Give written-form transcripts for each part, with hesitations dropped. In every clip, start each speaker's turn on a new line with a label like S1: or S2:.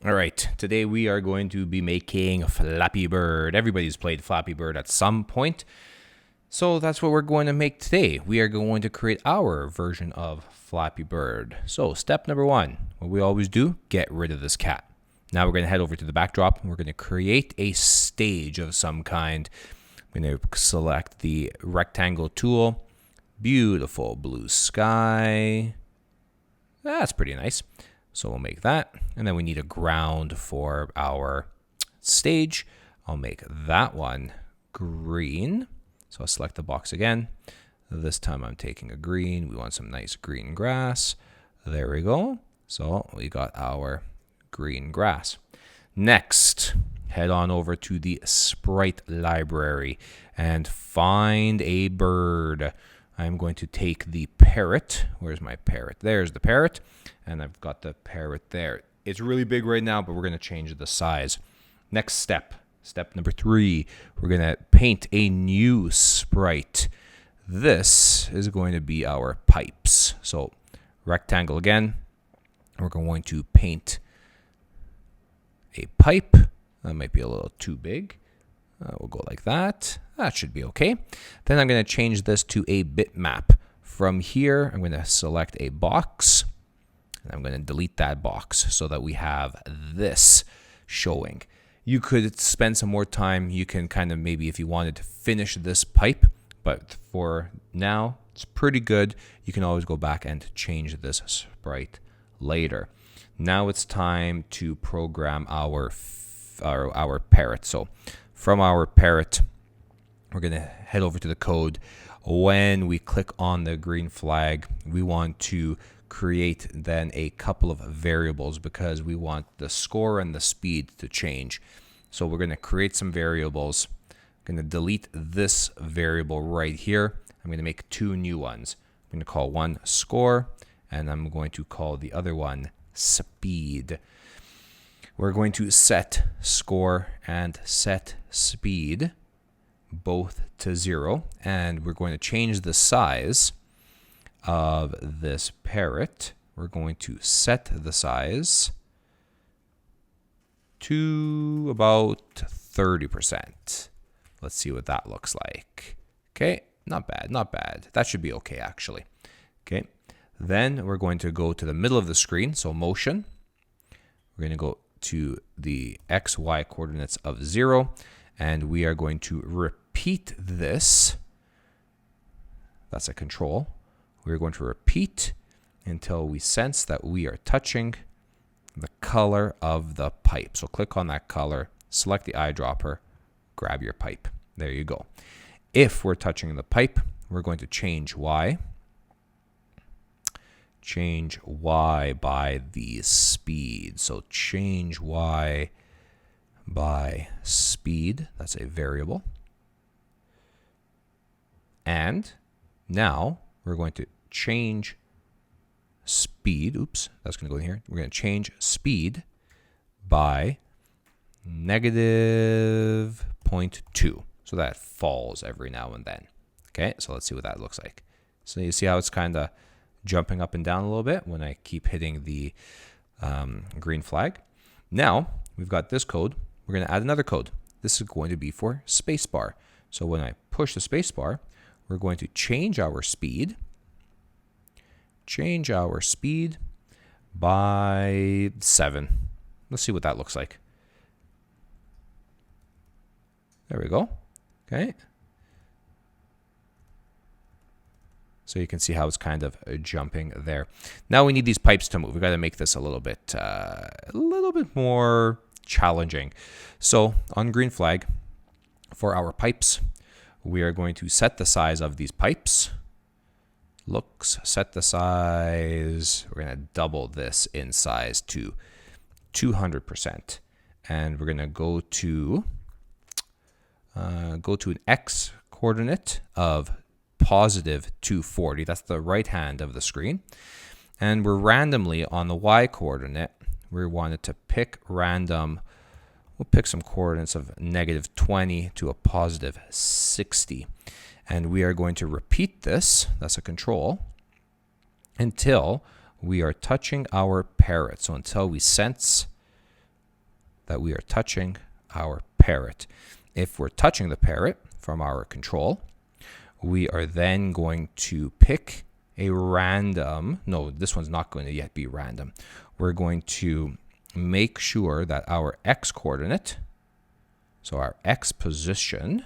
S1: All right, today we are going to be making Flappy Bird. Everybody's played Flappy Bird at some point, so that's what we're going to make today. We are going to create our version of Flappy Bird. So step number one, what we always do, get rid of this cat. Now we're going to head over to the backdrop and we're going to create a stage of some kind. I'm going to select the rectangle tool, beautiful blue sky. That's pretty nice. So we'll make that, and then we need a ground for our stage. I'll make that one green. So I'll select the box again. This time I'm taking a green. We want some nice green grass. There we go. So we got our green grass. Next, head on over to the sprite library and find a bird. I'm going to take the parrot. Where's my parrot? There's the parrot. And I've got the parrot there. It's really big right now, but we're going to change the size. Next step, step number 3, we're going to paint a new sprite. This is going to be our pipes. So rectangle again. We're going to paint a pipe. That might be a little too big. We'll go like that. That should be okay. Then I'm going to change this to a bitmap. From here, I'm going to select a box. And I'm going to delete that box so that we have this showing. You could spend some more time. You can kind of maybe if you wanted to finish this pipe. But for now, it's pretty good. You can always go back and change this sprite later. Now it's time to program our parrot. So from our parrot, we're going to head over to the code. When we click on the green flag, we want to create then a couple of variables because we want the score and the speed to change. So we're going to create some variables. I'm going to delete this variable right here. I'm going to make 2 new ones. I'm going to call one score, and I'm going to call the other one speed. We're going to set score and set speed both to 0, and we're going to change the size of this parrot. We're going to set the size to about 30%. Let's see what that looks like. Okay, not bad, not bad. That should be okay, actually. Okay, then we're going to go to the middle of the screen, so motion. We're going to go to the XY coordinates of 0, and we are going to repeat this. That's a control. We're going to repeat until we sense that we are touching the color of the pipe. So click on that color, select the eyedropper, grab your pipe. There you go. If we're touching the pipe, we're going to change Y. Change Y by the speed. So change Y by speed. That's a variable. And now we're going to change speed. Oops, that's going to go in here. We're going to change speed by -0.2. So that falls every now and then. Okay, so let's see what that looks like. So you see how it's kind of jumping up and down a little bit when I keep hitting the green flag. Now we've got this code. We're going to add another code. This is going to be for spacebar. So when I push the spacebar, we're going to change our speed. Change our speed by 7. Let's see what that looks like. There we go. Okay. So you can see how it's kind of jumping there. Now we need these pipes to move. We've got to make this a little bit more challenging. So on green flag, for our pipes, we are going to set the size of these pipes. Looks, set the size. We're going to double this in size to 200%. And we're going to go to an X coordinate of +240. That's the right hand of the screen. And we're randomly on the Y coordinate. We wanted to pick random. We'll pick some coordinates of -20 to a +60. And we are going to repeat this, that's a control, until we are touching our parrot. So until we sense that we are touching our parrot. If we're touching the parrot from our control, we are then going to pick a random, no, this one's not going to yet be random. We're going to make sure that our x coordinate, so our x position,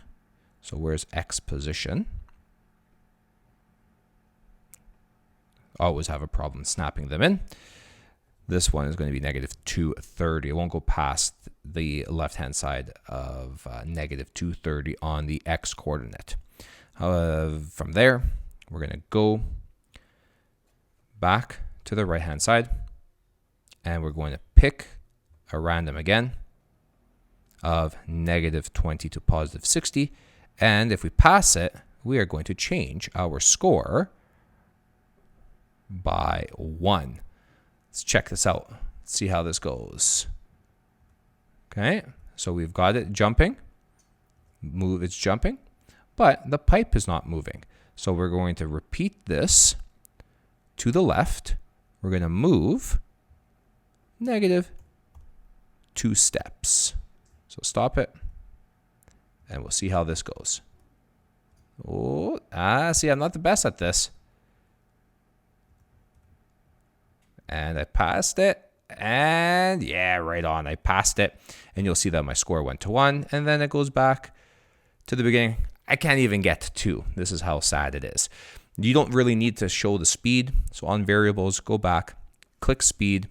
S1: so where's x position? Always have a problem snapping them in. This one is going to be negative 230. It won't go past the left-hand side of negative 230 on the x coordinate. From there, we're going to go back to the right-hand side, and we're going to pick a random again of negative 20 to positive 60. And if we pass it, we are going to change our score by 1. Let's check this out. Let's see how this goes. Okay, so we've got it jumping. It's jumping, but the pipe is not moving. So we're going to repeat this to the left. We're going to move negative 2 steps. So stop it, and we'll see how this goes. Oh, see, I'm not the best at this. And I passed it, and yeah, right on. I passed it, and you'll see that my score went to 1, and then it goes back to the beginning. I can't even get to 2. This is how sad it is. You don't really need to show the speed. So on variables, go back, click speed,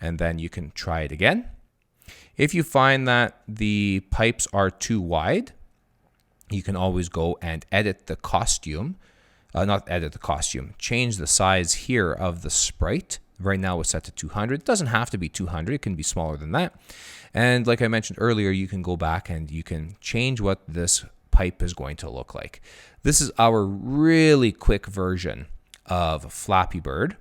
S1: and then you can try it again. If you find that the pipes are too wide, you can always go and edit the costume. Not edit the costume, change the size here of the sprite. Right now it's set to 200. It doesn't have to be 200. It can be smaller than that. And like I mentioned earlier, you can go back and you can change what this pipe is going to look like. This is our really quick version of Flappy Bird.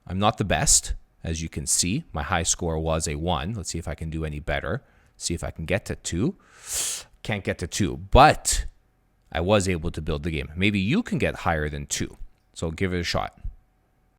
S1: I'm not the best, as you can see. My high score was a 1. Let's see if I can do any better. See if I can get to 2. Can't get to 2, but I was able to build the game. Maybe you can get higher than 2. So give it a shot.